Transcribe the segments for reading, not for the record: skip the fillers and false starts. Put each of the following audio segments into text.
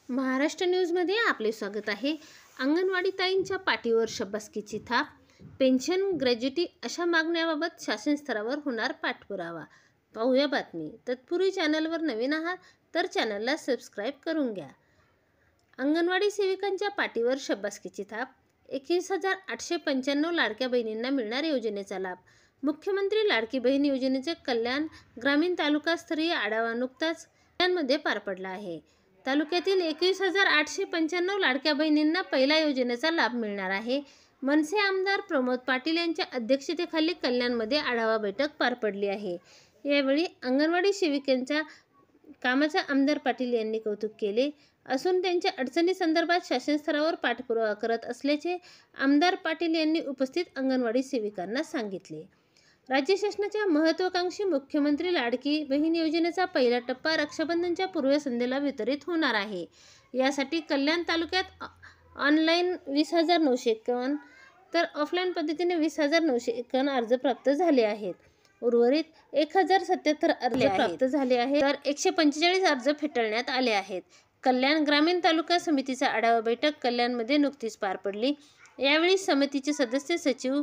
महाराष्ट्र न्यूजमध्ये आपले स्वागत आहे। अंगणवाडी ताईंच्या पाठीवर शाबासकीची थाप, पेन्शन, ग्रॅज्युटी अशा मागण्याबाबत शासन स्तरावर होणार पाठपुरावा। पाहूया बातमी। तत्पूर्वी चॅनलवर नवीन आहात तर चॅनलला सबस्क्राईब करून घ्या। अंगणवाडी सेविकांच्या पाठीवर शाबासकीची थाप, 21,895 लाडक्या बहिणींना मिळणार योजनेचा लाभ। मुख्यमंत्री लाडकी बहीण योजनेचे कल्याण ग्रामीण तालुकास्तरीय आढावा नुकताच कल्याणमध्ये पार पडला आहे। तालुक्यातील 21,895 लाडक्या बहिणींना पहिल्या योजनेचा लाभ मिळणार आहे। मनसे आमदार प्रमोद पाटील यांच्या अध्यक्षतेखाली कल्याणमध्ये आढावा बैठक पार पडली आहे। यावेळी अंगणवाडी सेविकांच्या कामाचा आमदार पाटील यांनी कौतुक केले असून त्यांच्या अडचणी संदर्भात शासन स्तरावर पाठपुरावा करत असल्याचे आमदार पाटील यांनी उपस्थित अंगणवाडी सेविकांना सांगितले। राज्य शासनाच्या महत्त्वाकांक्षी मुख्यमंत्री लाडकी बहीण योजनेचा पहिला टप्पा रक्षाबंधनच्या पूर्वसंध्येला वितरित होणार आहे। यासाठी कल्याण तालुक्यात ऑनलाईन 20,951 तर ऑफलाईन पद्धतीने 20,951 अर्ज प्राप्त झाले आहेत। उर्वरित 1,077 अर्ज प्राप्त झाले आहेत तर 145 अर्ज फेटाळण्यात आले आहेत। कल्याण ग्रामीण तालुका समितीचा आढावा बैठक कल्याणमध्ये नुकतीच पार पडली। यावेळी समितीचे सदस्य सचिव,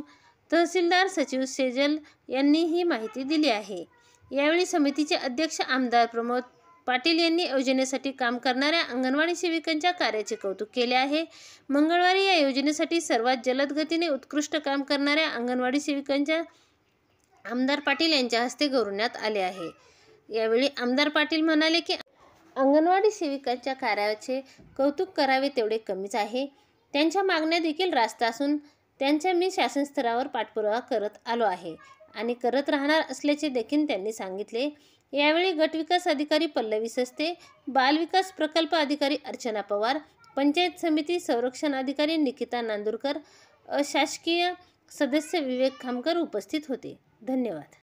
तहसीलदार, सचिव सेजल यांनी ही माहिती दिली आहे। यावेळी समितीचे अध्यक्ष आमदार प्रमोद पाटील यांनी योजनेसाठी काम करणाऱ्या अंगणवाडी सेविकांच्या कार्याचे कौतुक केले आहे। मंगळवारी या योजनेसाठी सर्वात जलद गतीने उत्कृष्ट काम करणाऱ्या अंगणवाडी सेविकांच्या आमदार पाटील यांच्या हस्ते गौरवण्यात आले आहे। यावेळी आमदार पाटील म्हणाले की अंगणवाडी सेविकांच्या कार्याचे कौतुक करावे तेवढे कमीच आहे। त्यांच्या मागण्या देखील रास्त असून त्यांचा मी शासन स्तरावर पाठपुरावा करत आलो आहे आणि करत राहणार असल्याचे देखील त्यांनी सांगितले। यावेळी गट विकास अधिकारी पल्लवी सस्ते, बाल विकास प्रकल्प अधिकारी अर्चना पवार, पंचायत समिती संरक्षण अधिकारी निकिता नांदुरकर, अशासकीय सदस्य विवेक खामकर उपस्थित होते। धन्यवाद।